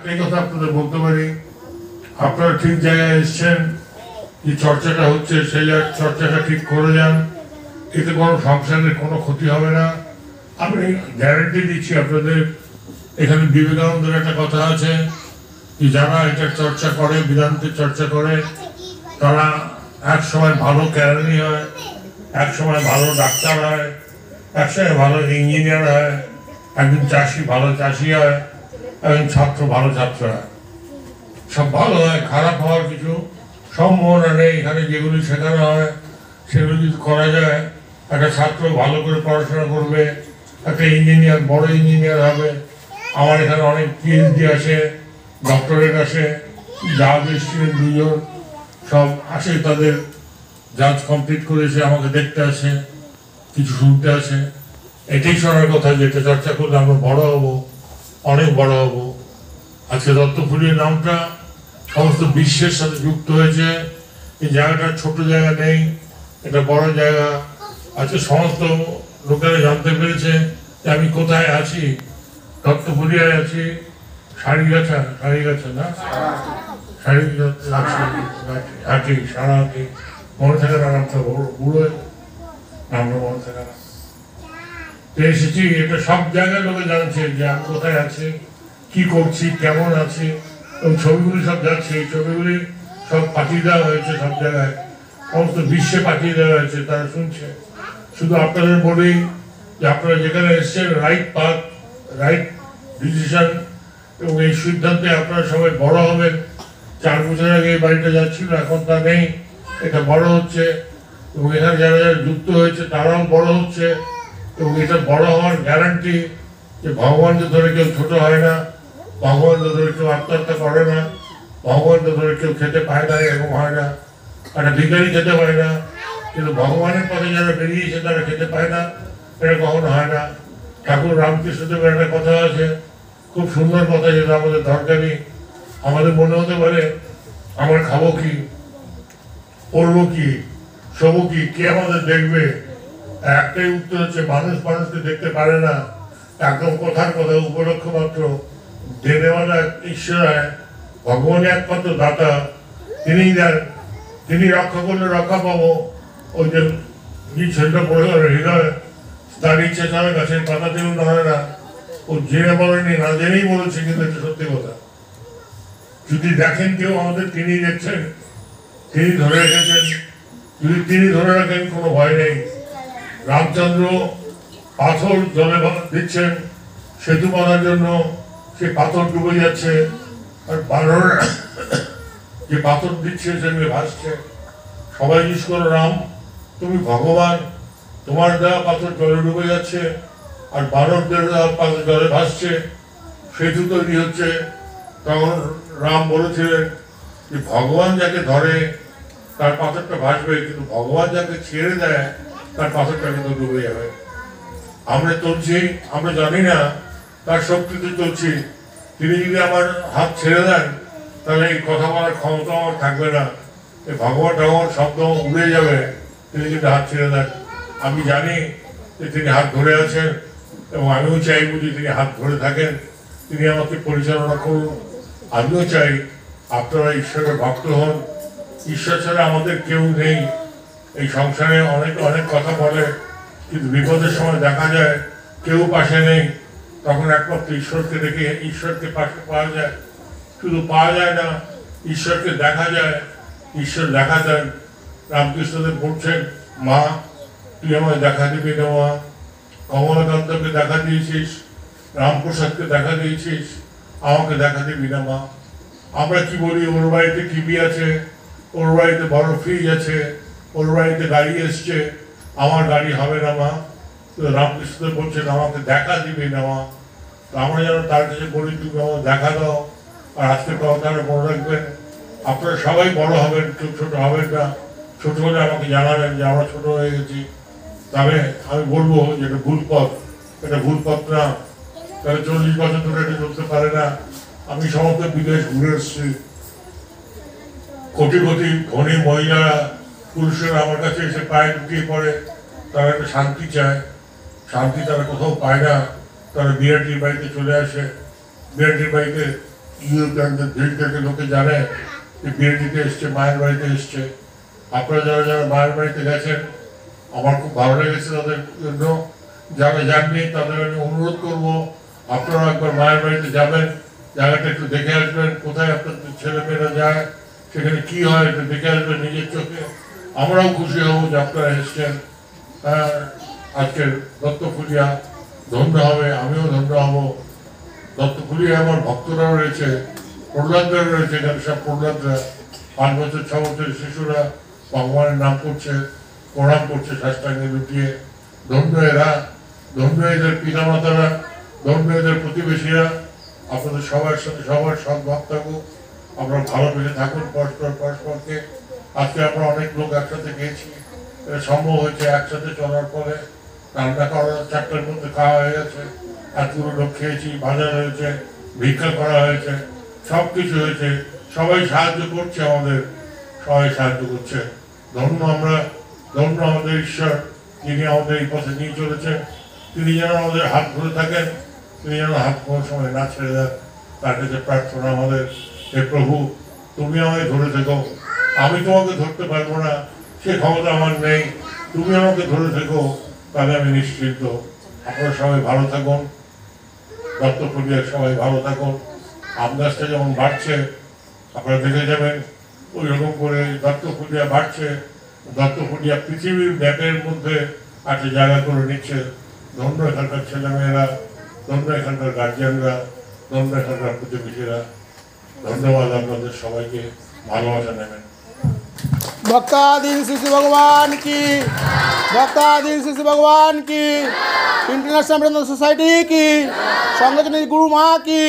এই কথা আপনাদের বলতে পারি, আপনারা ঠিক জায়গায় এসছেন, যে চর্চাটা হচ্ছে সেই চর্চাটা ঠিক করে যান, এতে কোনো সংসারের কোনো ক্ষতি হবে না। আমি গ্যারান্টি দিচ্ছি আপনাদের। এখানে বিবেকানন্দের একটা কথা আছে যে যারা এটা চর্চা করে, বেদান্তের চর্চা করে, তারা এক সময় ভালো কেরানি হয়, এক সময় ভালো ডাক্তার হয়, এক সময় ভালো ইঞ্জিনিয়ার হয়, একজন চাষি ভালো চাষি হয়, একজন ছাত্র ভালো ছাত্র হয়। সব ভালো হয়, খারাপ হওয়ার কিছু সম্ভাবনা নেই। এখানে যেগুলি শেখানো হয় সেগুলি যদি করা যায়, একটা ছাত্র ভালো করে পড়াশোনা করবে, একটা ইঞ্জিনিয়ার বড় ইঞ্জিনিয়ার হবে। আমার এখানে অনেক পিএইচডি আসে, ডক্টরেট আসে, জাজ স্টুডেন্ট দুজন সব আসে, তাদের জাজ কমপ্লিট করেছে, আমাকে দেখতে আসে, কিছু শুনতে আসে। এটাই শোনার কথা, যেটা চর্চা করলে আমরা বড় হব, অনেক বড় হব। আজকে দত্তপুরীর নামটা সমস্ত বিশ্বের সাথে যুক্ত হয়েছে। এই জায়গাটা ছোট জায়গা নেই, এটা বড় জায়গা। আজকে সমস্ত লোকেরা জানতে পেরেছে যে আমি কোথায় আছি। দত্তপুরিয়ায় আছি, সারিগাছা না সারাহাটি মনে থাকে না, নামটা বুড়ো নামটা মনে থাকে না। এসেছি, এটা সব জায়গায় লোকে জানছে যে আমি কোথায় আছি, কি করছি, কেমন আছি, এবং ছবিগুলি সব যাচ্ছে। এই ছবিগুলি সব পাঠিয়ে দেওয়া হয়েছে সব জায়গায়, সমস্ত বিশ্বে পাঠিয়ে দেওয়া হয়েছে, তারা শুনছে। শুধু আপনাদের বলি যে আপনারা যেখানে এসছেন রাইট পাথ, রাইট ডিসিশন, এবং এই সিদ্ধান্তে আপনারা সবাই বড় হবেন। 4 বছর আগে এই বাড়িটা যাচ্ছিল, এখন তা নেই, এটা বড় হচ্ছে, এবং এখানে যারা যারা যুক্ত হয়েছে তারাও বড় হচ্ছে। এবং এটা বড় হওয়ার গ্যারান্টি যে ভগবানকে ধরে কেউ ছোট হয় না, ভগবানকে ধরে কেউ আত্মহত্যা করে না, ভগবানকে ধরে কেউ খেতে পায় না, এরকম হয় না। একটা ভিখারি খেতে পায় না, কিন্তু ভগবানের পথে যারা বেরিয়েছে তারা খেতে পায় না, এটা কখনো হয় না। ঠাকুর রামকৃষ্ণদেবের একটা কথা আছে, খুব সুন্দর কথা, যেটা আমাদের দরকারি। আমাদের মনে হতে পারে আমরা খাবো কি, পড়বো কি, শোবো কি, কে আমাদের দেখবে। একটাই উত্তর হচ্ছে মানুষ মানুষকে দেখতে পারে না। একদম কথার কথা, উপলক্ষ মাত্র দেনেওয়ালা ঈশ্বর হয়, ভগবান একমাত্র দাতা, তিনি দেন, তিনি রক্ষা করলে রক্ষা পাবো। ওই যে ছেলেটা পড়ে গেল হৃদয়, তার ইচ্ছে ছাড়া গাছের পাতাতেও নড়ে না। ও জেনে বলেনি, না জেনেই বলেছে, কিন্তু এটা সত্যি কথা। যদি দেখেন কেউ আমাদের, তিনি দেখছেন, তিনি ধরে রেখেছেন। যদি তিনি ধরে রাখেন, কোনো ভয় নেই। রামচন্দ্র পাথর জলে দিচ্ছেন সেতু বাঁধার জন্য, সে পাথর ডুবে যাচ্ছে, আর বানর যে পাথর দিচ্ছে সেগুলো ভাসছে। সবাই জিজ্ঞেস করো, রাম তুমি ভগবান, তোমার দেওয়া পাথর জলে ডুবে যাচ্ছে, আর বানরদের দেওয়া পাথর জলে ভাসছে, সেতু তৈরি হচ্ছে। তখন রাম বলেছিলেন যে ভগবান যাকে ধরে তার পাথরটা ভাসবে, কিন্তু ভগবান যাকে ছেড়ে দেয় তার পাথরটা কিন্তু ডুবে যাবে। আমরা চলছি, আমরা জানি না তার শক্তিতে চলছি। তিনি যদি আমার হাত ছেড়ে দেন, তাহলে এই কথা বলার ক্ষমতা আমার থাকবে না, এই ভগবান ভগবান শব্দ উড়ে যাবে। তিনি যদি হাত ছেড়ে দেন, আমি জানি যে তিনি হাত ধরে আছেন, এবং আমিও চাইব যে তিনি হাত ধরে থাকেন, তিনি আমাকে পরিচালনা করুন। আমিও চাই আপনারা ঈশ্বরের ভক্ত হন। ঈশ্বর ছাড়া আমাদের কেউ নেই। এই সংসারে অনেক অনেক কথা বলে, কিন্তু বিপদের সময় দেখা যায় কেউ পাশে নেই। তখন একমাত্র ঈশ্বরকে দেখে ঈশ্বরকে পাশে পাওয়া যায়। শুধু পাওয়া যায় না, ঈশ্বরকে দেখা যায়। ঈশ্বর দেখা দেন। রামকৃষ্ণদেব বলছেন, মা তুই আমায় দেখা দিবি না মা। কমলাকান্তকে দেখা দিয়েছিস, রামপ্রসাদকে দেখা দিয়েছিস, আমাকে দেখা দিবি না মা। আমরা কি বলি, ওর বাড়িতে টিভি আছে, ওর বাড়িতে বড় ফ্রিজ আছে, ওর বাড়িতে গাড়ি এসছে, আমার গাড়ি হবে না মা। রামকৃষ্ণদেব বলছেন, আমাকে দেখা দিবে না মা। তো আমরা যেন তার কাছে বলি, তুমি আমার দেখা দাও। আর আজকে কথাটা মনে রাখবেন, আপনারা সবাই বড় হবেন, কেউ ছোট হবেন না। ছোট হলে আমাকে জানাবেন যে আমরা ছোট হয়ে গেছি, তবে আমি বলবো যে এটা ভুল পথ, এটা ভুল পথ না। তাহলে 40 বছর ধরে এটা চলতে পারে না। আমি সমস্ত বিদেশ ঘুরে এসেছি, কোটি কোটি ধনী মহিলারা, পুরুষেরা আমার কাছে এসে পায়ে ঢুকিয়ে পড়ে, তারা একটা শান্তি চায়। শান্তি তারা কোথাও পায় না, তারা বিরাটির বাড়িতে চলে আসে। বিরাটির বাড়িতে ইউরোপ ব্যাংকের ভিড় থেকে লোকে জানে যে বিএনপিতে এসছে, মায়ের বাড়িতে এসছে। আপনারা যারা যারা মায়ের বাড়িতে গেছেন, আমার খুব ভালো লেগেছে তাদের জন্য। যারা যাননি তাদের আমি অনুরোধ করবো আপনারা একবার মায়ের বাড়িতে যাবেন, জায়গাটা একটু দেখে আসবেন, কোথায় আপনাদের ছেলেমেয়েরা যায়, সেখানে কি হয় একটু দেখে আসবেন নিজের চোখে। আমরাও খুশি হব যে আপনারা এসছেন। আজকের দত্তফুলিয়া ধন্য হবে, আমিও ধন্য হব। দত্তফুলিয়া আমার ভক্তরাও রয়েছে, প্রহ্লাদরা রয়েছে, এখানে সব প্রহ্লাদরা 5 বছর 6 বছরের শিশুরা ভগবানের নাম করছে, প্রণাম করছে সাষ্টাঙ্গে লুটিয়ে। ধন্য এরা, ধন্য এদের পিতামাতারা, ধন্য এদের প্রতিবেশীরা। আপনাদের সবার সাথে সবার সদ্ভাব থাকুক, আমরা ভালোবেসে থাকুন পরস্পরকে। আজকে আমরা অনেক লোক একসাথে গিয়েছি, এটা সম্ভব হয়েছে একসাথে চলার পরে। রান্না করা 4টার মধ্যে খাওয়া হয়ে গেছে, এতগুলো লোক খেয়েছি, বাজার হয়েছে, ভিক্ষা করা হয়েছে, সব কিছু হয়েছে। সবাই সাহায্য করছে আমাদের, সবাই সাহায্য করছে। ধন্য আমরা, ধন্য আমাদের ঈশ্বর, যিনি আমাদের এই পথে নিয়ে চলেছেন। তিনি যেন আমাদের হাত ধরে থাকেন, তিনি যেন হাত কোনো সময় না ছেড়ে দেন। তার কাছে প্রার্থনা আমাদের, হে প্রভু তুমি আমায় ধরে থেকো, আমি তোমাকে ধরতে পারবো না, সে ক্ষমতা আমার নেই, তুমি আমাকে ধরে থেকো, তাহলে আমি নিশ্চিন্ত। আপনারা সবাই ভালো থাকুন, দত্তফুলিয়ার সবাই ভালো থাকুন। আমগাছটা যেমন বাড়ছে আপনারা দেখে যাবেন, ওই রকম করে দত্তফুলিয়া বাড়ছে। দত্তফুলিয়া পৃথিবীর ম্যাপের মধ্যে একটা জায়গা করে নিচ্ছে। ধন্য এখানকার ছেলেমেয়েরা, ধন্য এখানকার গার্জিয়ানরা, ধন্য এখানকার প্রতিবেশীরা। ধন্যবাদ আপনাদের সবাইকে, ভালোবাসা নেবেন। भक्ताधीन शिशु भगवान की, भक्ताधीन शिशु भगवान की, इंटरनेशनल ब्रह्म सोसाइटी की, संगठन गुरु माँ की।